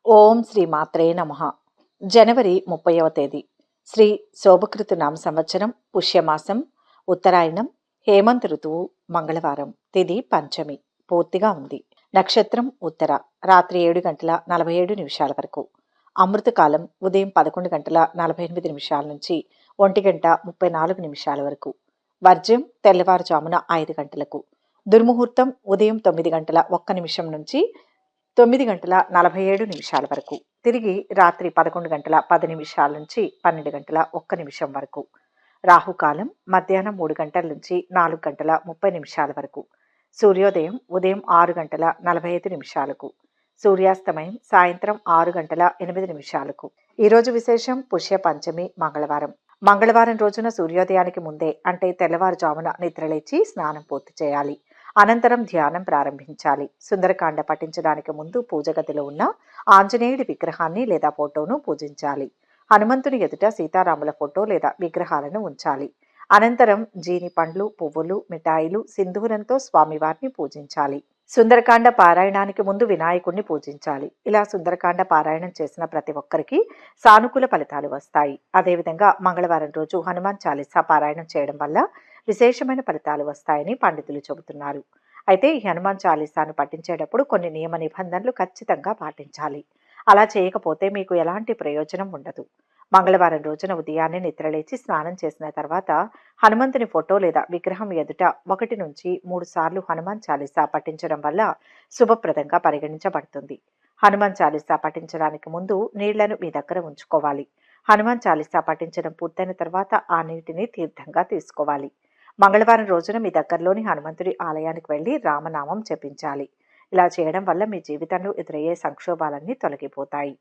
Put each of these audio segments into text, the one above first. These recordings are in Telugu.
ఓం శ్రీ మాత్రే నమః. జనవరి 30వ తేదీ శ్రీ శోభకృతు నామ సంవత్సరం, పుష్యమాసం, ఉత్తరాయణం, హేమంత ఋతువు, మంగళవారం, తిథి పంచమి, పూర్తిగా ఉంది. నక్షత్రం ఉత్తర, రాత్రి 7:47 వరకు. అమృతకాలం ఉదయం 11:48 నుంచి 1:34 వరకు. వర్జ్యం తెల్లవారుజామున 5 గంటలకు. దుర్ముహూర్తం ఉదయం 9:01 నుంచి 9:47 వరకు. తిరిగి రాత్రి 11:10 నుంచి 12:01 వరకు. రాహుకాలం మధ్యాహ్నం 3 గంటల నుంచి 4:30 వరకు. సూర్యోదయం ఉదయం 6:45. సూర్యాస్తమయం సాయంత్రం 6:08. ఈరోజు విశేషం పుష్య పంచమి, మంగళవారం. మంగళవారం రోజున సూర్యోదయానికి ముందే, అంటే తెల్లవారుజామున నిద్రలేచి స్నానం పూర్తి చేయాలి. అనంతరం ధ్యానం ప్రారంభించాలి. సుందరకాండ పఠించడానికి ముందు పూజ గదిలో ఉన్న ఆంజనేయుడి విగ్రహాన్ని లేదా ఫోటోను పూజించాలి. హనుమంతుని ఎదుట సీతారాముల ఫోటో లేదా విగ్రహాలను ఉంచాలి. అనంతరం జీని పండ్లు, పువ్వులు, మిఠాయిలు, సింధూరంతో స్వామివారిని పూజించాలి. సుందరకాండ పారాయణానికి ముందు వినాయకుడిని పూజించాలి. ఇలా సుందరకాండ పారాయణం చేసిన ప్రతి ఒక్కరికి సానుకూల ఫలితాలు వస్తాయి. అదేవిధంగా మంగళవారం రోజు హనుమాన్ చాలీసా పారాయణం చేయడం వల్ల విశేషమైన ఫలితాలు వస్తాయని పండితులు చెబుతున్నారు. అయితే ఈ హనుమాన్ చాలీసాను పఠించేటప్పుడు కొన్ని నియమ నిబంధనలు ఖచ్చితంగా పాటించాలి. అలా చేయకపోతే మీకు ఎలాంటి ప్రయోజనం ఉండదు. మంగళవారం రోజున ఉదయాన్నే నిద్రలేచి స్నానం చేసిన తర్వాత హనుమంతుని ఫోటో లేదా విగ్రహం ఎదుట 1 నుంచి 3 సార్లు హనుమాన్ చాలీసా పఠించడం వల్ల శుభప్రదంగా పరిగణించబడుతుంది. హనుమాన్ చాలీసా పఠించడానికి ముందు నీళ్లను మీ దగ్గర ఉంచుకోవాలి. హనుమాన్ చాలీసా పఠించడం పూర్తయిన తర్వాత ఆ నీటిని తీర్థంగా తీసుకోవాలి. మంగళవారం రోజున మీ దగ్గరలోని హనుమంతుడి ఆలయానికి వెళ్లి రామనామం జపించాలి. ఇలా చేయడం వల్ల మీ జీవితంలో ఎదురయ్యే సంక్షోభాలన్నీ తొలగిపోతాయి.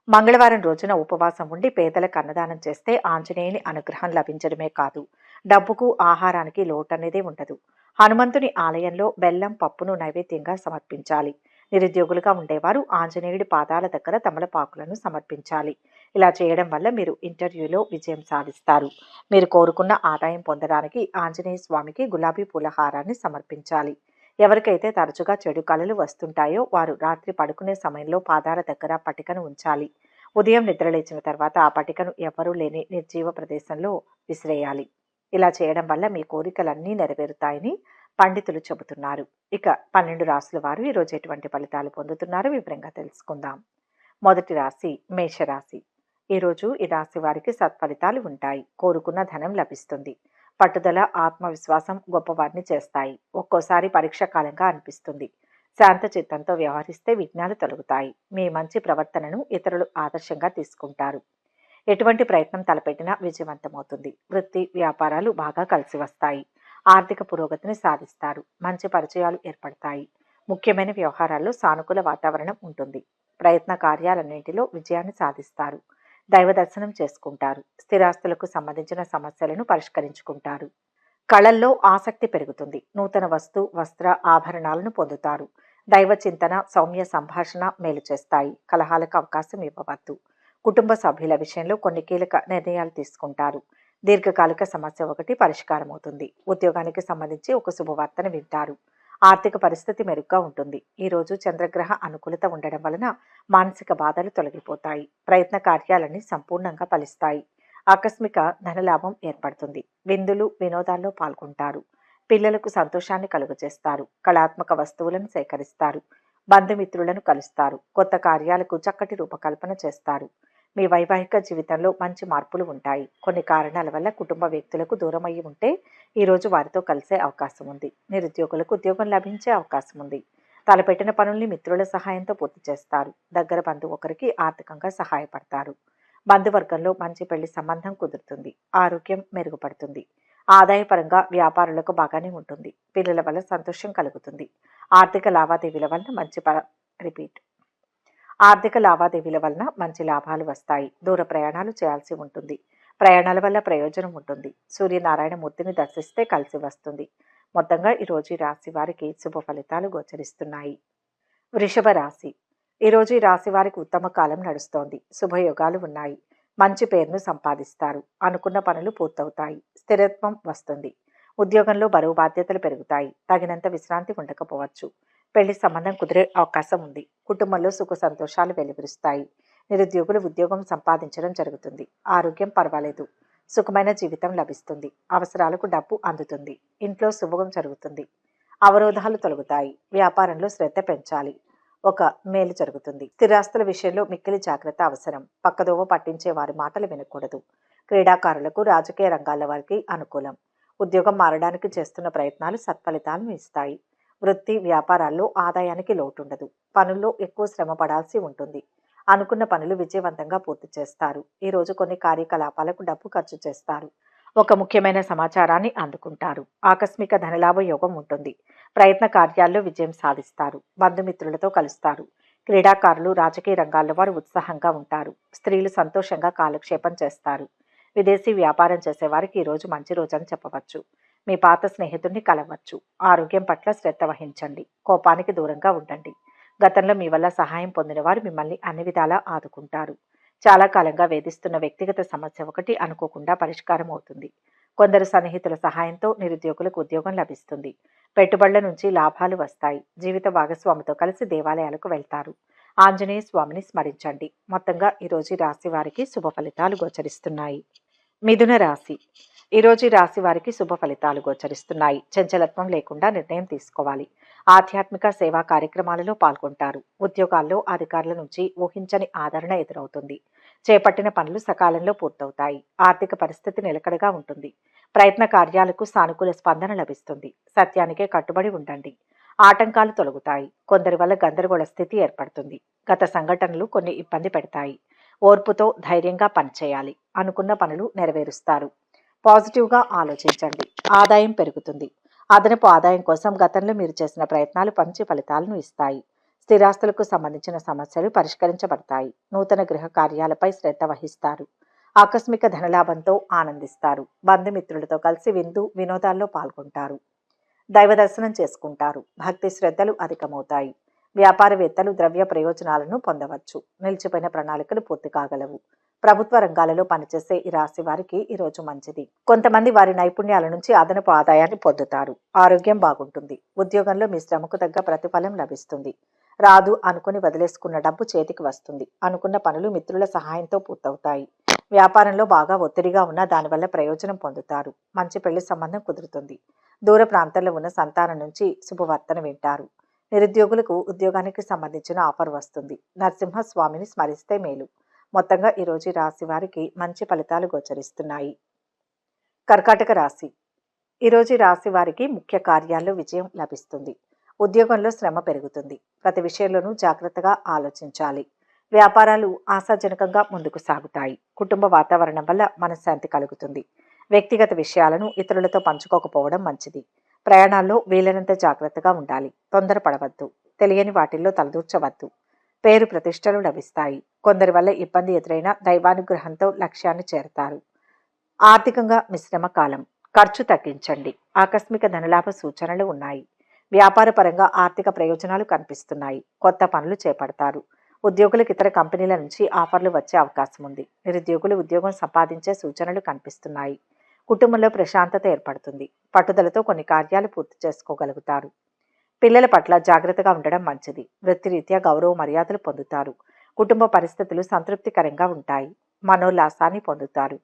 మంగళవారం రోజున ఉపవాసం ఉండి పేదలకు అన్నదానం చేస్తే ఆంజనేయుని అనుగ్రహం లభించడమే కాదు, డబ్బుకు, ఆహారానికి లోటనేదే ఉండదు. హనుమంతుని ఆలయంలో బెల్లం, పప్పును నైవేద్యంగా సమర్పించాలి. నిరుద్యోగులుగా ఉండేవారు ఆంజనేయుడి పాదాల దగ్గర తమలపాకులను సమర్పించాలి. ఇలా చేయడం వల్ల మీరు ఇంటర్వ్యూలో విజయం సాధిస్తారు. మీరు కోరుకున్న ఆదాయం పొందడానికి ఆంజనేయ స్వామికి గులాబీ పూల హారాన్ని సమర్పించాలి. ఎవరికైతే తరచుగా చెడు కలలు వస్తుంటాయో వారు రాత్రి పడుకునే సమయంలో పాదాల దగ్గర పటికను ఉంచాలి. ఉదయం నిద్రలేచిన తర్వాత ఆ పటికను ఎవ్వరూ లేని నిర్జీవ ప్రదేశంలో విసిరేయాలి. ఇలా చేయడం వల్ల మీ కోరికలన్నీ నెరవేరుతాయని పండితులు చెబుతున్నారు. ఇక 12 రాశుల వారు ఈరోజు ఎటువంటి ఫలితాలు పొందుతున్నారో వివరంగా తెలుసుకుందాం. మొదటి రాశి మేషరాశి. ఈరోజు ఈ రాశి వారికి సత్ఫలితాలు ఉంటాయి. కోరుకున్న ధనం లభిస్తుంది. పట్టుదల, ఆత్మవిశ్వాసం గొప్పవారిని చేస్తాయి. ఒక్కోసారి పరీక్ష కాలంగా అనిపిస్తుంది. శాంత చిత్తంతో వ్యవహరిస్తే విఘ్నాలు తొలగుతాయి. మీ మంచి ప్రవర్తనను ఇతరులు ఆదర్శంగా తీసుకుంటారు. ఎటువంటి ప్రయత్నం తలపెట్టినా విజయవంతమవుతుంది. వృత్తి, వ్యాపారాలు బాగా కలిసి వస్తాయి. ఆర్థిక పురోగతిని సాధిస్తారు. మంచి పరిచయాలు ఏర్పడతాయి. ముఖ్యమైన వ్యవహారాల్లో సానుకూల వాతావరణం ఉంటుంది. ప్రయత్న కార్యాలన్నింటిలో విజయాన్ని సాధిస్తారు. దైవ దర్శనం చేసుకుంటారు. స్థిరాస్తులకు సంబంధించిన సమస్యలను పరిష్కరించుకుంటారు. కళల్లో ఆసక్తి పెరుగుతుంది. నూతన వస్త్ర ఆభరణాలను పొందుతారు. దైవ చింతన, సౌమ్య సంభాషణ మేలు చేస్తాయి. కలహాలకు అవకాశం ఇవ్వవద్దు. కుటుంబ సభ్యుల విషయంలో కొన్ని కీలక నిర్ణయాలు తీసుకుంటారు. దీర్ఘకాలిక సమస్య ఒకటి పరిష్కారం అవుతుంది. ఉద్యోగానికి సంబంధించి ఒక శుభవార్తను వింటారు. ఆర్థిక పరిస్థితి మెరుగ్గా ఉంటుంది. ఈరోజు చంద్రగ్రహ అనుకూలత ఉండడం వలన మానసిక బాధలు తొలగిపోతాయి. ప్రయత్న కార్యాలన్నీ సంపూర్ణంగా ఫలిస్తాయి. ఆకస్మిక ధనలాభం ఏర్పడుతుంది. విందులు, వినోదాల్లో పాల్గొంటారు. పిల్లలకు సంతోషాన్ని కలుగజేస్తారు. కళాత్మక వస్తువులను సేకరిస్తారు. బంధుమిత్రులను కలుస్తారు. కొత్త కార్యాలకు చక్కటి రూపకల్పన చేస్తారు. మీ వైవాహిక జీవితంలో మంచి మార్పులు ఉంటాయి. కొన్ని కారణాల వల్ల కుటుంబ వ్యక్తులకు దూరం అయ్యి ఉంటే ఈరోజు వారితో కలిసే అవకాశం ఉంది. నిరుద్యోగులకు ఉద్యోగం లభించే అవకాశం ఉంది. తలపెట్టిన పనుల్ని మిత్రుల సహాయంతో పూర్తి చేస్తారు. దగ్గర బంధువు ఒకరికి ఆర్థికంగా సహాయపడతారు. బంధువర్గంలో మంచి పెళ్లి సంబంధం కుదురుతుంది. ఆరోగ్యం మెరుగుపడుతుంది. ఆదాయపరంగా వ్యాపారులకు బాగానే ఉంటుంది. పిల్లల వల్ల సంతోషం కలుగుతుంది. ఆర్థిక లావాదేవీల వలన మంచి లాభాలు వస్తాయి. దూర ప్రయాణాలు చేయాల్సి ఉంటుంది. ప్రయాణాల వల్ల ప్రయోజనం ఉంటుంది. సూర్యనారాయణ మూర్తిని దర్శిస్తే కలిసి వస్తుంది. మొత్తంగా ఈరోజు ఈ రాశి వారికి శుభ ఫలితాలు గోచరిస్తున్నాయి. వృషభ రాశి. ఈరోజు ఈ రాశి వారికి ఉత్తమ కాలం నడుస్తోంది. శుభయోగాలు ఉన్నాయి. మంచి పేరును సంపాదిస్తారు. అనుకున్న పనులు పూర్తవుతాయి. స్థిరత్వం వస్తుంది. ఉద్యోగంలో బరువు బాధ్యతలు పెరుగుతాయి. తగినంత విశ్రాంతి ఉండకపోవచ్చు. పెళ్లి సంబంధం కుదిరే అవకాశం ఉంది. కుటుంబంలో సుఖ సంతోషాలు వెలువరుస్తాయి. నిరుద్యోగులు ఉద్యోగం సంపాదించడం జరుగుతుంది. ఆరోగ్యం పర్వాలేదు. సుఖమైన జీవితం లభిస్తుంది. అవసరాలకు డబ్బు అందుతుంది. ఇంట్లో శుభం జరుగుతుంది. అవరోధాలు తొలగుతాయి. వ్యాపారంలో శ్రద్ధ పెంచాలి. ఒక మేలు జరుగుతుంది. స్థిరాస్తుల విషయంలో మిక్కిలి జాగ్రత్త అవసరం. పక్కదోవ పట్టించే వారి మాటలు వినకూడదు. క్రీడాకారులకు, రాజకీయ రంగాల వారికి అనుకూలం. ఉద్యోగం మారడానికి చేస్తున్న ప్రయత్నాలు సత్ఫలితాలను ఇస్తాయి. వృత్తి వ్యాపారాల్లో ఆదాయానికి లోటుండదు. పనుల్లో ఎక్కువ శ్రమ పడాల్సి ఉంటుంది. అనుకున్న పనులు విజయవంతంగా పూర్తి చేస్తారు. ఈ రోజు కొన్ని కార్యకలాపాలకు డబ్బు ఖర్చు చేస్తారు. ఒక ముఖ్యమైన సమాచారాన్ని అందుకుంటారు. ఆకస్మిక ధనలాభ యోగం ఉంటుంది. ప్రయత్న కార్యాల్లో విజయం సాధిస్తారు. బంధుమిత్రులతో కలుస్తారు. క్రీడాకారులు, రాజకీయ రంగాల్లో వారు ఉత్సాహంగా ఉంటారు. స్త్రీలు సంతోషంగా కాలక్షేపం చేస్తారు. విదేశీ వ్యాపారం చేసేవారికి ఈ రోజు మంచి రోజని చెప్పవచ్చు. మీ పాత స్నేహితుడిని కలవచ్చు. ఆరోగ్యం పట్ల శ్రద్ధ వహించండి. కోపానికి దూరంగా ఉండండి. గతంలో మీ వల్ల సహాయం పొందిన వారు మిమ్మల్ని అన్ని విధాలా ఆదుకుంటారు. చాలా కాలంగా వేధిస్తున్న వ్యక్తిగత సమస్య ఒకటి అనుకోకుండా పరిష్కారం అవుతుంది. కొందరు సన్నిహితుల సహాయంతో నిరుద్యోగులకు ఉద్యోగం లభిస్తుంది. పెట్టుబడుల నుంచి లాభాలు వస్తాయి. జీవిత భాగస్వామితో కలిసి దేవాలయాలకు వెళ్తారు. ఆంజనేయ స్వామిని స్మరించండి. మొత్తంగా ఈరోజు రాశి వారికి శుభ ఫలితాలు గోచరిస్తున్నాయి. మిథున రాశి. ఈరోజు ఈ రాశి వారికి శుభ ఫలితాలు గోచరిస్తున్నాయి. చంచలత్వం లేకుండా నిర్ణయం తీసుకోవాలి. ఆధ్యాత్మిక సేవా కార్యక్రమాలలో పాల్గొంటారు. ఉద్యోగాల్లో అధికారుల నుంచి ఊహించని ఆదరణ ఎదురవుతుంది. చేపట్టిన పనులు సకాలంలో పూర్తవుతాయి. ఆర్థిక పరిస్థితి నిలకడగా ఉంటుంది. ప్రయత్న కార్యాలకు సానుకూల స్పందన లభిస్తుంది. సత్యానికే కట్టుబడి ఉండండి. ఆటంకాలు తొలగుతాయి. కొందరి వల్ల గందరగోళ స్థితి ఏర్పడుతుంది. గత సంఘటనలు కొన్ని ఇబ్బంది పెడతాయి. ఓర్పుతో ధైర్యంగా పనిచేయాలి. అనుకున్న పనులు నెరవేరుస్తారు. పాజిటివ్గా ఆలోచించండి. ఆదాయం పెరుగుతుంది. అదనపు ఆదాయం కోసం గతంలో మీరు చేసిన ప్రయత్నాలు మంచి ఫలితాలను ఇస్తాయి. స్థిరాస్తులకు సంబంధించిన సమస్యలు పరిష్కరించబడతాయి. నూతన గృహ కార్యాలపై శ్రద్ధ వహిస్తారు. ఆకస్మిక ధనలాభంతో ఆనందిస్తారు. బంధుమిత్రులతో కలిసి వినోదాల్లో పాల్గొంటారు. దైవ దర్శనం చేసుకుంటారు. భక్తి శ్రద్ధలు అధికమవుతాయి. వ్యాపారవేత్తలు ద్రవ్య ప్రయోజనాలను పొందవచ్చు. నిలిచిపోయిన ప్రణాళికలు పూర్తి కాగలవు. ప్రభుత్వ రంగాలలో పనిచేసే ఈ రాశి వారికి ఈరోజు మంచిది. కొంతమంది వారి నైపుణ్యాల నుంచి అదనపు ఆదాయాన్ని పొందుతారు. ఆరోగ్యం బాగుంటుంది. ఉద్యోగంలో మీ శ్రమకు తగ్గ ప్రతిఫలం లభిస్తుంది. రాదు అనుకుని వదిలేసుకున్న డబ్బు చేతికి వస్తుంది. అనుకున్న పనులు మిత్రుల సహాయంతో పూర్తవుతాయి. వ్యాపారంలో బాగా ఒత్తిడిగా ఉన్న దానివల్ల ప్రయోజనం పొందుతారు. మంచి పెళ్లి సంబంధం కుదురుతుంది. దూర ప్రాంతాల్లో ఉన్న సంతానం నుంచి శుభవార్తను వింటారు. నిరుద్యోగులకు ఉద్యోగానికి సంబంధించిన ఆఫర్ వస్తుంది. నరసింహస్వామిని స్మరిస్తే మేలు. మొత్తంగా ఈరోజు రాశి వారికి మంచి ఫలితాలు గోచరిస్తున్నాయి. కర్కాటక రాశి. ఈరోజు రాశి వారికి ముఖ్య కార్యాల్లో విజయం లభిస్తుంది. ఉద్యోగంలో శ్రమ పెరుగుతుంది. ప్రతి విషయంలోనూ జాగ్రత్తగా ఆలోచించాలి. వ్యాపారాలు ఆశాజనకంగా ముందుకు సాగుతాయి. కుటుంబ వాతావరణం వల్ల మనశ్శాంతి కలుగుతుంది. వ్యక్తిగత విషయాలను ఇతరులతో పంచుకోకపోవడం మంచిది. ప్రయాణాల్లో వీలైనంత జాగ్రత్తగా ఉండాలి. తొందరపడవద్దు. తెలియని వాటిల్లో తలదూర్చవద్దు. పేరు ప్రతిష్టలు లభిస్తాయి. కొందరి వల్ల ఇబ్బంది ఎదురైనా దైవానుగ్రహంతో లక్ష్యాన్ని చేరతారు. ఆర్థికంగా మిశ్రమ కాలం. ఖర్చు తగ్గించండి. ఆకస్మిక ధనలాభ సూచనలు ఉన్నాయి. వ్యాపార పరంగా ఆర్థిక ప్రయోజనాలు కనిపిస్తున్నాయి. కొత్త పనులు చేపడతారు. ఉద్యోగులకు ఇతర కంపెనీల నుంచి ఆఫర్లు వచ్చే అవకాశం ఉంది. నిరుద్యోగులు ఉద్యోగం సంపాదించే సూచనలు కనిపిస్తున్నాయి. కుటుంబంలో ప్రశాంతత ఏర్పడుతుంది. పట్టుదలతో కొన్ని కార్యాలు పూర్తి చేసుకోగలుగుతారు. పిల్లల పట్ల జాగ్రత్తగా ఉండడం మంచిది. వృత్తిరీత్యా గౌరవ మర్యాదలు పొందుతారు. కుటుంబ పరిస్థితులు సంతృప్తికరంగా ఉంటాయి. మనోల్లాసాన్ని పొందుతారు.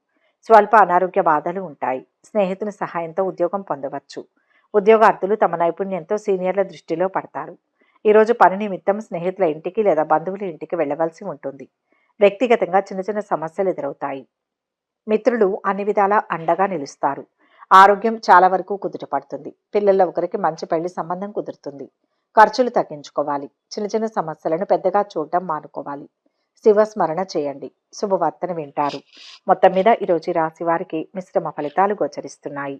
స్వల్ప అనారోగ్య బాధలు ఉంటాయి. స్నేహితుని సహాయంతో ఉద్యోగం పొందవచ్చు. ఉద్యోగార్థులు తమ నైపుణ్యంతో సీనియర్ల దృష్టిలో పడతారు. ఈరోజు పని నిమిత్తం స్నేహితుల ఇంటికి లేదా బంధువుల ఇంటికి వెళ్లవలసి ఉంటుంది. వ్యక్తిగతంగా చిన్న చిన్న సమస్యలు ఎదురవుతాయి. మిత్రులు అన్ని విధాలా అండగా నిలుస్తారు. ఆరోగ్యం చాలా వరకు కుదుటపడుతుంది. పిల్లల్లో ఒకరికి మంచి పెళ్లి సంబంధం కుదురుతుంది. ఖర్చులు తగ్గించుకోవాలి. చిన్న చిన్న సమస్యలను పెద్దగా చూడడం మానుకోవాలి. శివస్మరణ చేయండి. శుభవార్తను వింటారు. మొత్తం మీద ఈరోజు రాశి వారికి మిశ్రమ ఫలితాలు గోచరిస్తున్నాయి.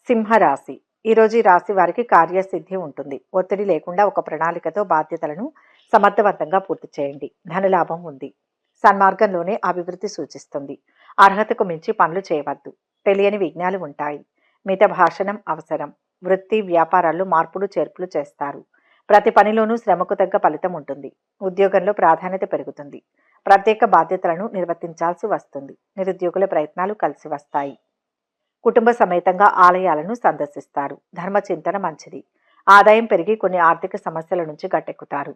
సింహరాశి. ఈరోజు రాశి వారికి కార్యసిద్ధి ఉంటుంది. ఒత్తిడి లేకుండా ఒక ప్రణాళికతో బాధ్యతలను సమర్థవంతంగా పూర్తి చేయండి. ధనలాభం ఉంది. సన్మార్గంలోనే అభివృద్ధి సూచిస్తుంది. అర్హతకు మించి పనులు చేయవద్దు. తెలియని విఘ్నాలు ఉంటాయి. మిత భాషణం అవసరం. వృత్తి వ్యాపారాల్లో మార్పులు చేర్పులు చేస్తారు. ప్రతి పనిలోనూ శ్రమకు తగ్గ ఫలితం ఉంటుంది. ఉద్యోగంలో ప్రాధాన్యత పెరుగుతుంది. ప్రత్యేక బాధ్యతలను నిర్వర్తించాల్సి వస్తుంది. నిరుద్యోగుల ప్రయత్నాలు కలిసి వస్తాయి. కుటుంబ సమేతంగా ఆలయాలను సందర్శిస్తారు. ధర్మ చింతన మంచిది. ఆదాయం పెరిగి కొన్ని ఆర్థిక సమస్యల నుంచి గట్టెక్కుతారు.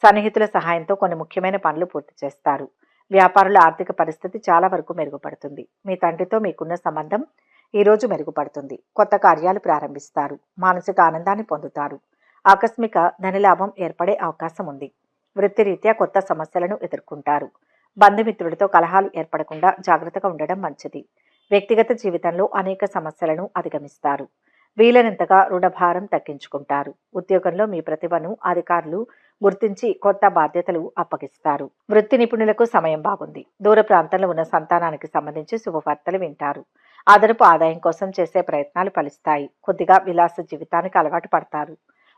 సన్నిహితుల సహాయంతో కొన్ని ముఖ్యమైన పనులు పూర్తి చేస్తారు. వ్యాపారుల ఆర్థిక పరిస్థితి చాలా వరకు మెరుగుపడుతుంది. మీ తండ్రితో మీకున్న సంబంధం ఈరోజు మెరుగుపడుతుంది. కొత్త కార్యాలు ప్రారంభిస్తారు. మానసిక ఆనందాన్ని పొందుతారు. ఆకస్మిక ధనలాభం ఏర్పడే అవకాశం ఉంది. వృత్తిరీత్యా కొత్త సమస్యలను ఎదుర్కొంటారు. బంధుమిత్రులతో కలహాలు ఏర్పడకుండా జాగ్రత్తగా ఉండడం మంచిది. వ్యక్తిగత జీవితంలో అనేక సమస్యలను అధిగమిస్తారు. వీలైనంతగా రుణభారం తగ్గించుకుంటారు. ఉద్యోగంలో మీ ప్రతిభను అధికారులు గుర్తించి కొత్త బాధ్యతలు అప్పగిస్తారు. వృత్తి నిపుణులకు సమయం బాగుంది. దూర ప్రాంతంలో ఉన్న సంతానానికి సంబంధించి శుభవార్తలు వింటారు. అదనపు ఆదాయం కోసం చేసే ప్రయత్నాలు ఫలిస్తాయి. కొద్దిగా విలాస జీవితానికి అలవాటు పడతారు.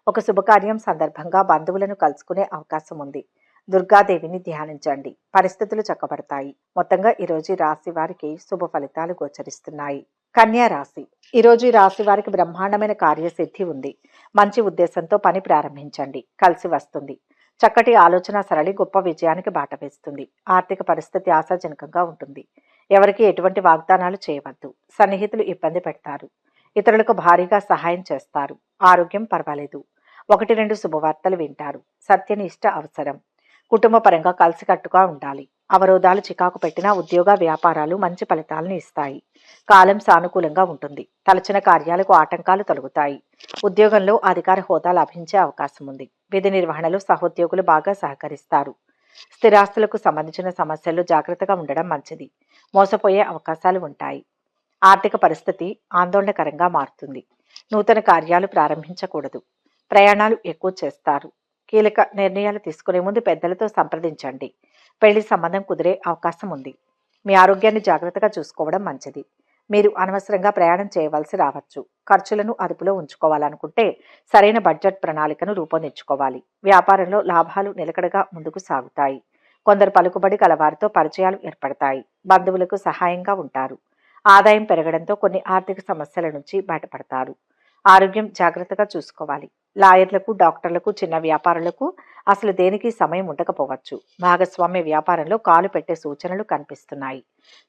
ఒక శుభకార్యం సందర్భంగా బంధువులను కలుసుకునే అవకాశం ఉంది. దుర్గాదేవిని ధ్యానించండి. పరిస్థితులు చక్కబడతాయి. మొత్తంగా ఈరోజు ఈ రాశి వారికి శుభ ఫలితాలు గోచరిస్తున్నాయి. కన్యా రాశి. ఈరోజు ఈ రాశి వారికి బ్రహ్మాండమైన కార్యసిద్ధి ఉంది. మంచి ఉద్దేశంతో పని ప్రారంభించండి. కలిసి వస్తుంది. చక్కటి ఆలోచన సరళి గొప్ప విజయానికి బాట వేస్తుంది. ఆర్థిక పరిస్థితి ఆశాజనకంగా ఉంటుంది. ఎవరికి ఎటువంటి వాగ్దానాలు చేయవద్దు. సన్నిహితులు ఇబ్బంది పెడతారు. ఇతరులకు భారీగా సహాయం చేస్తారు. ఆరోగ్యం పర్వాలేదు. 1-2 శుభవార్తలు వింటారు. సత్యనిష్ట అవసరం. కుటుంబ పరంగా కలిసికట్టుగా ఉండాలి. అవరోధాలు చికాకు పెట్టిన ఉద్యోగ వ్యాపారాలు మంచి ఫలితాలను ఇస్తాయి. కాలం సానుకూలంగా ఉంటుంది. తలచిన కార్యాలకు ఆటంకాలు తొలగుతాయి. ఉద్యోగంలో అధికార హోదా లభించే అవకాశం ఉంది. విధి నిర్వహణలో సహోద్యోగులు బాగా సహకరిస్తారు. స్థిరాస్తులకు సంబంధించిన సమస్యల్లో జాగ్రత్తగా ఉండడం మంచిది. మోసపోయే అవకాశాలు ఉంటాయి. ఆర్థిక పరిస్థితి ఆందోళనకరంగా మారుతుంది. నూతన కార్యాలు ప్రారంభించకూడదు. ప్రయాణాలు ఎక్కువ చేస్తారు. కీలక నిర్ణయాలు తీసుకునే ముందు పెద్దలతో సంప్రదించండి. పెళ్లి సంబంధం కుదిరే అవకాశం ఉంది. మీ ఆరోగ్యాన్ని జాగ్రత్తగా చూసుకోవడం మంచిది. మీరు అనవసరంగా ప్రయాణం చేయవలసి రావచ్చు. ఖర్చులను అదుపులో ఉంచుకోవాలనుకుంటే సరైన బడ్జెట్ ప్రణాళికను రూపొందించుకోవాలి. వ్యాపారంలో లాభాలు నిలకడగా ముందుకు సాగుతాయి. కొందరు పలుకుబడి గలవారితో పరిచయాలు ఏర్పడతాయి. బంధువులకు సహాయంగా ఉంటారు. ఆదాయం పెరగడంతో కొన్ని ఆర్థిక సమస్యల నుంచి బయటపడతారు. ఆరోగ్యం జాగ్రత్తగా చూసుకోవాలి. లాయర్లకు, డాక్టర్లకు, చిన్న వ్యాపారులకు అసలు దేనికి సమయం ఉండకపోవచ్చు. భాగస్వామ్య వ్యాపారంలో కాలు పెట్టే సూచనలు కనిపిస్తున్నాయి.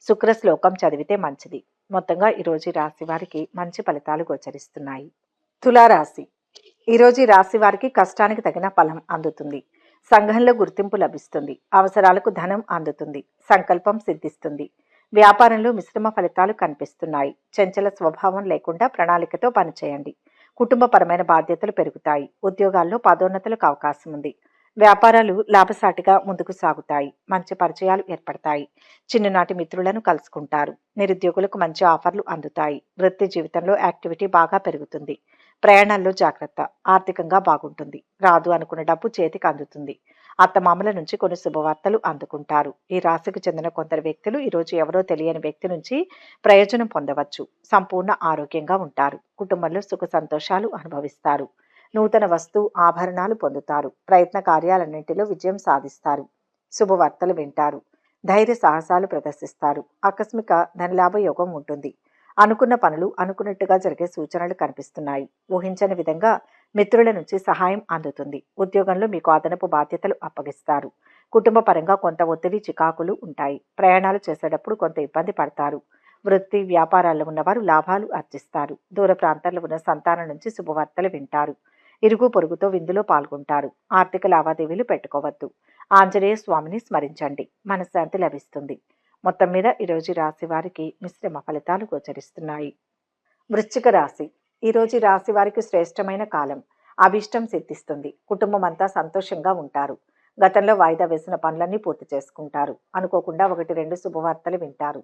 శుక్ర శ్లోకం చదివితే మంచిది. మొత్తంగా ఈరోజు రాశి వారికి మంచి ఫలితాలు గోచరిస్తున్నాయి. తులారాశి. ఈరోజు రాశి వారికి కష్టానికి తగిన ఫలం అందుతుంది. సంఘంలో గుర్తింపు లభిస్తుంది. అవసరాలకు ధనం అందుతుంది. సంకల్పం సిద్ధిస్తుంది. వ్యాపారంలో మిశ్రమ ఫలితాలు కనిపిస్తున్నాయి. చంచల స్వభావం లేకుండా ప్రణాళికతో పనిచేయండి. కుటుంబపరమైన బాధ్యతలు పెరుగుతాయి. ఉద్యోగాల్లో పదోన్నతులకు అవకాశం ఉంది. వ్యాపారాలు లాభసాటిగా ముందుకు సాగుతాయి. మంచి పరిచయాలు ఏర్పడతాయి. చిన్ననాటి మిత్రులను కలుసుకుంటారు. నిరుద్యోగులకు మంచి ఆఫర్లు అందుతాయి. వృత్తి జీవితంలో యాక్టివిటీ బాగా పెరుగుతుంది. ప్రయాణాల్లో జాగ్రత్త. ఆర్థికంగా బాగుంటుంది. రాదు అనుకున్న డబ్బు చేతికి అందుతుంది. అత్తమామల నుంచి కొన్ని శుభవార్తలు అందుకుంటారు. ఈ రాశికి చెందిన కొందరు వ్యక్తులు ఈరోజు ఎవరో తెలియని వ్యక్తి నుంచి ప్రయోజనం పొందవచ్చు. సంపూర్ణ ఆరోగ్యంగా ఉంటారు. కుటుంబంలో సుఖ సంతోషాలు అనుభవిస్తారు. నూతన వస్తు ఆభరణాలు పొందుతారు. ప్రయత్న కార్యాలన్నింటిలో విజయం సాధిస్తారు. శుభవార్తలు వింటారు. ధైర్య సాహసాలు ప్రదర్శిస్తారు. ఆకస్మిక ధనలాభ యోగం ఉంటుంది. అనుకున్న పనులు అనుకున్నట్టుగా జరిగే సూచనలు కనిపిస్తున్నాయి. ఊహించని విధంగా మిత్రుల నుంచి సహాయం అందుతుంది. ఉద్యోగంలో మీకు అదనపు బాధ్యతలు అప్పగిస్తారు. కుటుంబ పరంగా కొంత ఒత్తిడి చికాకులు ఉంటాయి. ప్రయాణాలు చేసేటప్పుడు కొంత ఇబ్బంది పడతారు. వృత్తి వ్యాపారాల్లో ఉన్నవారు లాభాలు ఆర్జిస్తారు. దూర ప్రాంతాల్లో ఉన్న సంతానం నుంచి శుభవార్తలు వింటారు. ఇరుగు పొరుగుతో విందులో పాల్గొంటారు. ఆర్థిక లావాదేవీలు పెట్టుకోవద్దు. ఆంజనేయ స్వామిని స్మరించండి. మనశ్శాంతి లభిస్తుంది. మొత్తం మీద ఈరోజు రాశి వారికి మిశ్రమ ఫలితాలు గోచరిస్తున్నాయి. వృశ్చిక రాశి. ఈరోజు రాశి వారికి శ్రేష్టమైన కాలం. అభిష్టం సిద్ధిస్తుంది. కుటుంబం అంతా సంతోషంగా ఉంటారు. గతంలో వాయిదా వేసిన పనులన్నీ పూర్తి చేసుకుంటారు. అనుకోకుండా 1-2 శుభవార్తలు వింటారు.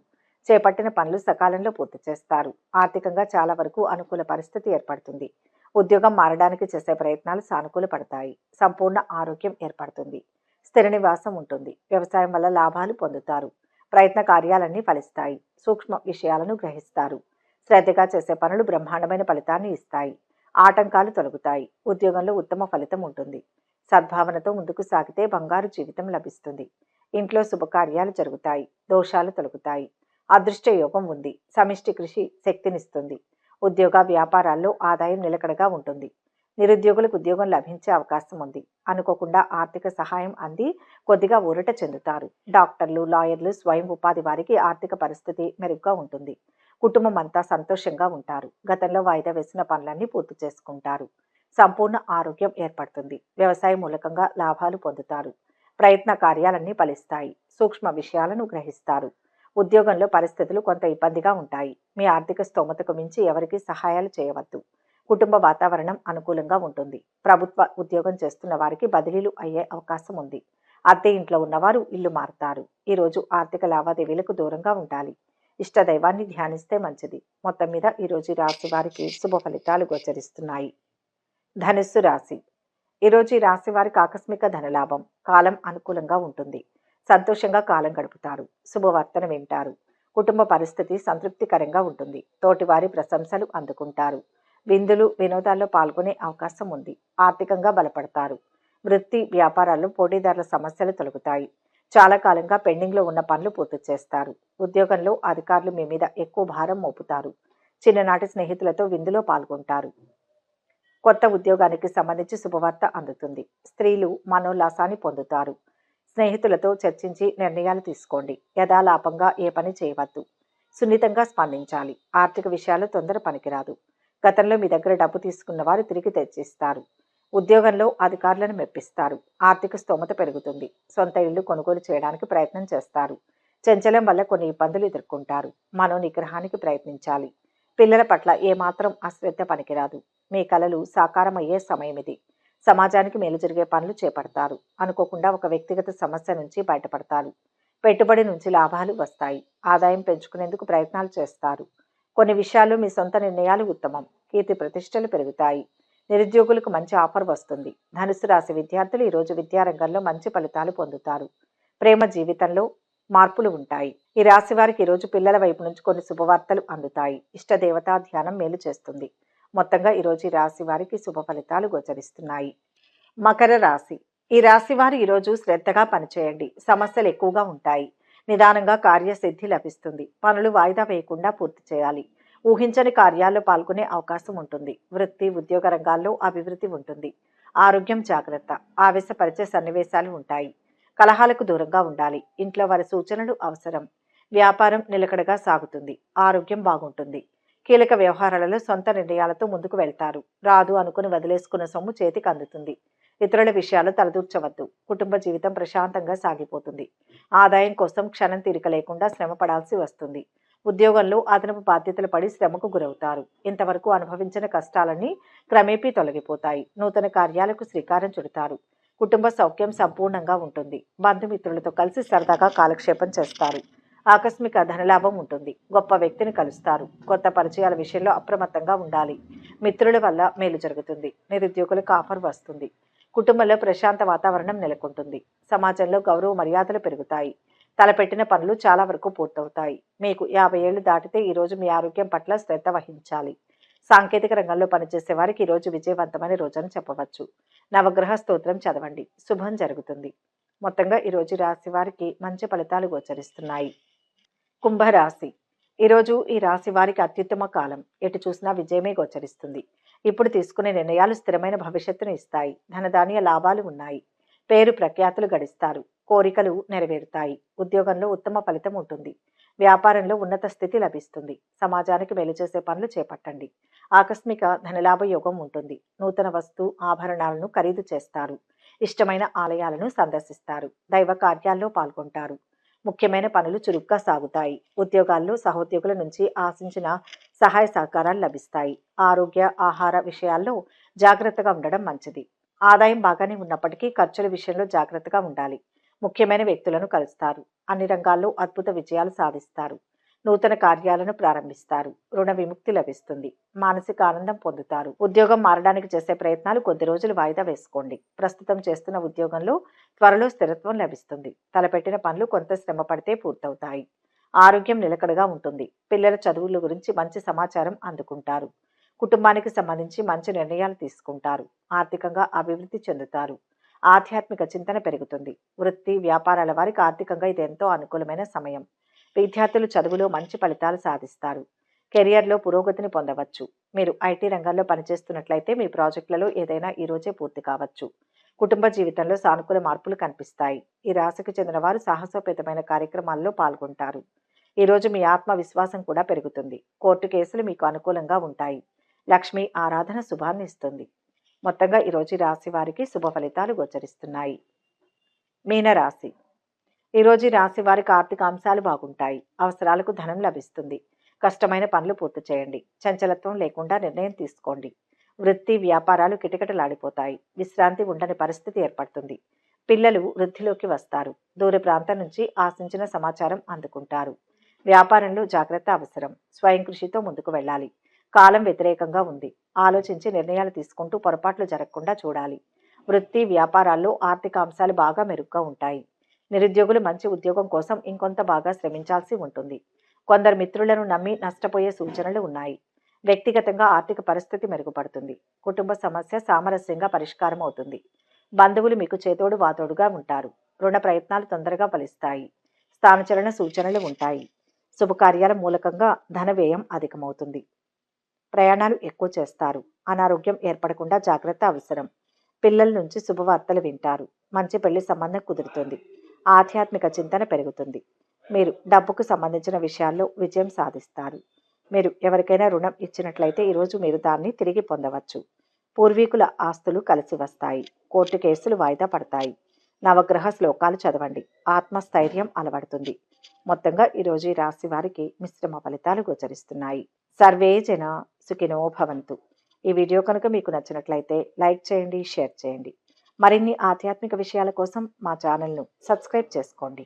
చేపట్టిన పనులు సకాలంలో పూర్తి చేస్తారు. ఆర్థికంగా చాలా వరకు అనుకూల పరిస్థితి ఏర్పడుతుంది. ఉద్యోగం మారడానికి చేసే ప్రయత్నాలు సానుకూల పడతాయి. సంపూర్ణ ఆరోగ్యం ఏర్పడుతుంది. స్థిర నివాసం ఉంటుంది. వ్యవసాయం వల్ల లాభాలు పొందుతారు. ప్రయత్న కార్యాలన్నీ ఫలిస్తాయి. సూక్ష్మ విషయాలను గ్రహిస్తారు. శ్రద్ధగా చేసే పనులు బ్రహ్మాండమైన ఫలితాన్ని ఇస్తాయి. ఆటంకాలు తొలగుతాయి. ఉద్యోగంలో ఉత్తమ ఫలితం ఉంటుంది. సద్భావనతో ముందుకు సాగితే బంగారు జీవితం లభిస్తుంది. ఇంట్లో శుభకార్యాలు జరుగుతాయి. దోషాలు తొలగుతాయి. అదృష్ట యోగం ఉంది. సమిష్టి కృషి శక్తినిస్తుంది. ఉద్యోగ వ్యాపారాల్లో ఆదాయం నిలకడగా ఉంటుంది. నిరుద్యోగులకు ఉద్యోగం లభించే అవకాశం ఉంది. అనుకోకుండా ఆర్థిక సహాయం అంది కొద్దిగా ఊరట చెందుతారు. డాక్టర్లు, లాయర్లు, స్వయం ఉపాధి వారికి ఆర్థిక పరిస్థితి మెరుగ్గా ఉంటుంది. కుటుంబం అంతా సంతోషంగా ఉంటారు. గతంలో వాయిదా వేసిన పనులన్నీ పూర్తి చేసుకుంటారు. సంపూర్ణ ఆరోగ్యం ఏర్పడుతుంది. వ్యవసాయ మూలకంగా లాభాలు పొందుతారు. ప్రయత్న కార్యాలన్నీ ఫలిస్తాయి. సూక్ష్మ విషయాలను గ్రహిస్తారు. ఉద్యోగంలో పరిస్థితులు కొంత ఇబ్బందిగా ఉంటాయి. మీ ఆర్థిక స్తోమతకు మించి ఎవరికీ సహాయాలు చేయవద్దు. కుటుంబ వాతావరణం అనుకూలంగా ఉంటుంది. ప్రభుత్వ ఉద్యోగం చేస్తున్న వారికి బదిలీలు అయ్యే అవకాశం ఉంది. అద్దె ఇంట్లో ఉన్నవారు ఇల్లు మారుతారు. ఈరోజు ఆర్థిక లావాదేవీలకు దూరంగా ఉండాలి. ఇష్ట దైవాన్ని ధ్యానిస్తే మంచిది. మొత్తం మీద ఈరోజు ఈ రాశి వారికి శుభ ఫలితాలు గోచరిస్తున్నాయి. ధనుస్సు రాశి. ఈరోజు ఈ రాశి వారికి ఆకస్మిక ధనలాభం. కాలం అనుకూలంగా ఉంటుంది. సంతోషంగా కాలం గడుపుతారు. శుభవార్తను వింటారు. కుటుంబ పరిస్థితి సంతృప్తికరంగా ఉంటుంది. తోటివారి ప్రశంసలు అందుకుంటారు. విందులు వినోదాల్లో పాల్గొనే అవకాశం ఉంది. ఆర్థికంగా బలపడతారు. వృత్తి వ్యాపారాల్లో పోటీదారుల సమస్యలు తొలగుతాయి. చాలా కాలంగా పెండింగ్లో ఉన్న పనులు పూర్తి చేస్తారు. ఉద్యోగంలో అధికారులు మీ మీద ఎక్కువ భారం మోపుతారు. చిన్ననాటి స్నేహితులతో విందులో పాల్గొంటారు. కొత్త ఉద్యోగానికి సంబంధించి శుభవార్త అందుతుంది. స్త్రీలు మనోల్లాసాన్ని పొందుతారు. స్నేహితులతో చర్చించి నిర్ణయాలు తీసుకోండి. యథాలాపంగా ఏ పని చేయవద్దు. సున్నితంగా స్పందించాలి. ఆర్థిక విషయాలు తొందర పనికిరాదు. గతంలో మీ దగ్గర డబ్బు తీసుకున్న వారు తిరిగి తెచ్చిస్తారు. ఉద్యోగంలో అధికారులను మెప్పిస్తారు. ఆర్థిక స్తోమత పెరుగుతుంది. సొంత ఇల్లు కొనుగోలు చేయడానికి ప్రయత్నం చేస్తారు. చంచలం వల్ల కొన్ని ఇబ్బందులు ఎదుర్కొంటారు. మనో నిగ్రహానికి ప్రయత్నించాలి. పిల్లల పట్ల ఏమాత్రం అశ్రద్ధ పనికిరాదు. మీ కలలు సాకారమయ్యే సమయం ఇది. సమాజానికి మేలు జరిగే పనులు చేపడతారు. అనుకోకుండా ఒక వ్యక్తిగత సమస్య నుంచి బయటపడతారు. పెట్టుబడి నుంచి లాభాలు వస్తాయి. ఆదాయం పెంచుకునేందుకు ప్రయత్నాలు చేస్తారు. కొన్ని విషయాల్లో మీ సొంత నిర్ణయాలు ఉత్తమం. కీర్తి ప్రతిష్టలు పెరుగుతాయి. నిరుద్యోగులకు మంచి ఆఫర్ వస్తుంది. ధనుసు రాశి విద్యార్థులు ఈరోజు విద్యారంగంలో మంచి ఫలితాలు పొందుతారు. ప్రేమ జీవితంలో మార్పులు ఉంటాయి. ఈ రాశి వారికి ఈరోజు పిల్లల వైపు నుంచి కొన్ని శుభవార్తలు అందుతాయి. ఇష్టదేవతా ధ్యానం మేలు చేస్తుంది. మొత్తంగా ఈరోజు ఈ రాశి వారికి శుభ ఫలితాలు గోచరిస్తున్నాయి. మకర రాశి. ఈ రాశి వారు ఈరోజు శ్రద్ధగా పనిచేయండి. సమస్యలు ఎక్కువగా ఉంటాయి. నిదానంగా కార్యసిద్ధి లభిస్తుంది. పనులు వాయిదా వేయకుండా పూర్తి చేయాలి. ఊహించని కార్యాల్లో పాల్గొనే అవకాశం ఉంటుంది. వృత్తి ఉద్యోగ రంగాల్లో అభివృద్ధి ఉంటుంది. ఆరోగ్యం జాగ్రత్త. ఆవేశపరిచే సన్నివేశాలు ఉంటాయి. కలహాలకు దూరంగా ఉండాలి. ఇంట్లో వారి సూచనలు అవసరం. వ్యాపారం నిలకడగా సాగుతుంది. ఆరోగ్యం బాగుంటుంది. కీలక వ్యవహారాలలో సొంత నిర్ణయాలతో ముందుకు వెళ్తారు. రాదు అనుకుని వదిలేసుకున్న సొమ్ము చేతికి అందుతుంది. ఇతరుల విషయాలు తలదూర్చవద్దు. కుటుంబ జీవితం ప్రశాంతంగా సాగిపోతుంది. ఆదాయం కోసం క్షణం తీరిక లేకుండా శ్రమ పడాల్సి వస్తుంది. ఉద్యోగంలో అదనపు బాధ్యతలు పడి శ్రమకు గురవుతారు. ఇంతవరకు అనుభవించిన కష్టాలన్నీ క్రమేపీ తొలగిపోతాయి. నూతన కార్యాలకు శ్రీకారం చుడతారు. కుటుంబ సౌఖ్యం సంపూర్ణంగా ఉంటుంది. బంధుమిత్రులతో కలిసి సరదాగా కాలక్షేపం చేస్తారు. ఆకస్మిక ధనలాభం ఉంటుంది. గొప్ప వ్యక్తిని కలుస్తారు. కొత్త పరిచయాల విషయంలో అప్రమత్తంగా ఉండాలి. మిత్రుల వల్ల మేలు జరుగుతుంది. నిరుద్యోగులకు ఆఫర్ వస్తుంది. కుటుంబంలో ప్రశాంత వాతావరణం నెలకొంటుంది. సమాజంలో గౌరవ మర్యాదలు పెరుగుతాయి. తలపెట్టిన పనులు చాలా వరకు పూర్తవుతాయి. మీకు 50 ఏళ్లు దాటితే ఈరోజు మీ ఆరోగ్యం పట్ల శ్రద్ధ వహించాలి. సాంకేతిక రంగంలో పనిచేసే వారికి ఈరోజు విజయవంతమైన రోజని చెప్పవచ్చు. నవగ్రహ స్తోత్రం చదవండి. శుభం జరుగుతుంది. మొత్తంగా ఈరోజు రాశి వారికి మంచి ఫలితాలు గోచరిస్తున్నాయి. కుంభరాశి. ఈరోజు ఈ రాశి వారికి అత్యుత్తమ కాలం. ఎటు చూసినా విజయమే గోచరిస్తుంది. ఇప్పుడు తీసుకునే నిర్ణయాలు స్థిరమైన భవిష్యత్తును ఇస్తాయి. ధనధాన్య లాభాలు ఉన్నాయి. పేరు ప్రఖ్యాతులు గడిస్తారు. కోరికలు నెరవేరుతాయి. ఉద్యోగంలో ఉత్తమ ఫలితం ఉంటుంది. వ్యాపారంలో ఉన్నత స్థితి లభిస్తుంది. సమాజానికి మేలు చేసే పనులు చేపట్టండి. ఆకస్మిక ధనలాభ యోగం ఉంటుంది. నూతన వస్తు ఆభరణాలను ఖరీదు చేస్తారు. ఇష్టమైన ఆలయాలను సందర్శిస్తారు. దైవ కార్యాల్లో పాల్గొంటారు. ముఖ్యమైన పనులు చురుగ్గా సాగుతాయి. ఉద్యోగాల్లో సహోద్యోగుల నుంచి ఆశించిన సహాయ సహకారాలు లభిస్తాయి. ఆరోగ్య ఆహార విషయాల్లో జాగ్రత్తగా ఉండడం మంచిది. ఆదాయం బాగానే ఉన్నప్పటికీ ఖర్చుల విషయంలో జాగ్రత్తగా ఉండాలి. ముఖ్యమైన వ్యక్తులను కలుస్తారు. అన్ని రంగాల్లో అద్భుత విజయాలు సాధిస్తారు. నూతన కార్యాలను ప్రారంభిస్తారు. రుణ విముక్తి లభిస్తుంది. మానసిక ఆనందం పొందుతారు. ఉద్యోగం మారడానికి చేసే ప్రయత్నాలు కొద్ది రోజులు వాయిదా వేసుకోండి. ప్రస్తుతం చేస్తున్న ఉద్యోగంలో త్వరలో స్థిరత్వం లభిస్తుంది. తలపెట్టిన పనులు కొంత శ్రమ పడితే పూర్తవుతాయి. ఆరోగ్యం నిలకడగా ఉంటుంది. పిల్లల చదువుల గురించి మంచి సమాచారం అందుకుంటారు. కుటుంబానికి సంబంధించి మంచి నిర్ణయాలు తీసుకుంటారు. ఆర్థికంగా అభివృద్ధి చెందుతారు. ఆధ్యాత్మిక చింతన పెరుగుతుంది. వృత్తి వ్యాపారాల వారికి ఆర్థికంగా ఇది ఎంతో అనుకూలమైన సమయం. విద్యార్థులు చదువులో మంచి ఫలితాలు సాధిస్తారు. కెరియర్లో పురోగతిని పొందవచ్చు. మీరు ఐటీ రంగంలో పనిచేస్తున్నట్లయితే మీ ప్రాజెక్టులలో ఏదైనా ఈ రోజే పూర్తి కావచ్చు. కుటుంబ జీవితంలో సానుకూల మార్పులు కనిపిస్తాయి. ఈ రాశికి చెందిన వారు సాహసోపేతమైన కార్యక్రమాల్లో పాల్గొంటారు. ఈరోజు మీ ఆత్మవిశ్వాసం కూడా పెరుగుతుంది. కోర్టు కేసులు మీకు అనుకూలంగా ఉంటాయి. లక్ష్మి ఆరాధన శుభాన్ని ఇస్తుంది. మొత్తంగా ఈరోజు ఈ రాశి వారికి శుభ ఫలితాలు గోచరిస్తున్నాయి. మీనరాశి. ఈరోజు ఈ రాశి వారికి ఆర్థిక అంశాలు బాగుంటాయి. అవసరాలకు ధనం లభిస్తుంది. కష్టమైన పనులు పూర్తి చేయండి. చంచలత్వం లేకుండా నిర్ణయం తీసుకోండి. వృత్తి వ్యాపారాలు కిటకిటలాడిపోతాయి. విశ్రాంతి ఉండని పరిస్థితి ఏర్పడుతుంది. పిల్లలు వృద్ధిలోకి వస్తారు. దూర ప్రాంతం నుంచి ఆశించిన సమాచారం అందుకుంటారు. వ్యాపారంలో జాగ్రత్త అవసరం. స్వయం కృషితో ముందుకు వెళ్ళాలి. కాలం వ్యతిరేకంగా ఉంది. ఆలోచించి నిర్ణయాలు తీసుకుంటూ పొరపాట్లు జరగకుండా చూడాలి. వృత్తి వ్యాపారాల్లో ఆర్థిక అంశాలు బాగా మెరుగ్గా ఉంటాయి. నిరుద్యోగులు మంచి ఉద్యోగం కోసం ఇంకొంత బాగా శ్రమించాల్సి ఉంటుంది. కొందరు మిత్రులను నమ్మి నష్టపోయే సూచనలు ఉన్నాయి. వ్యక్తిగతంగా ఆర్థిక పరిస్థితి మెరుగుపడుతుంది. కుటుంబ సమస్య సామరస్యంగా పరిష్కారం అవుతుంది. బంధువులు మీకు చేతోడు వాతోడుగా ఉంటారు. రుణ ప్రయత్నాలు తొందరగా ఫలిస్తాయి. స్థానచలన సూచనలు ఉంటాయి. శుభకార్యాల మూలకంగా ధన వ్యయం అధికమవుతుంది. ప్రయాణాలు ఎక్కువ చేస్తారు. అనారోగ్యం ఏర్పడకుండా జాగ్రత్త అవసరం. పిల్లల నుంచి శుభవార్తలు వింటారు. మంచి పెళ్లి సంబంధం కుదురుతుంది. ఆధ్యాత్మిక చింతన పెరుగుతుంది. మీరు డబ్బుకు సంబంధించిన విషయాల్లో విజయం సాధిస్తారు. మీరు ఎవరికైనా రుణం ఇచ్చినట్లయితే ఈరోజు మీరు దాన్ని తిరిగి పొందవచ్చు. పూర్వీకుల ఆస్తులు కలిసి వస్తాయి. కోర్టు కేసులు వాయిదా పడతాయి. నవగ్రహ శ్లోకాలు చదవండి. ఆత్మస్థైర్యం అలవడుతుంది. మొత్తంగా ఈరోజు ఈ రాశి వారికి మిశ్రమ ఫలితాలు గోచరిస్తున్నాయి. సర్వే జన సుఖినో భవంతు. ఈ వీడియో కనుక మీకు నచ్చినట్లయితే లైక్ చేయండి, షేర్ చేయండి. మరిన్ని ఆధ్యాత్మిక విషయాల కోసం మా ఛానల్ను సబ్స్క్రైబ్ చేసుకోండి.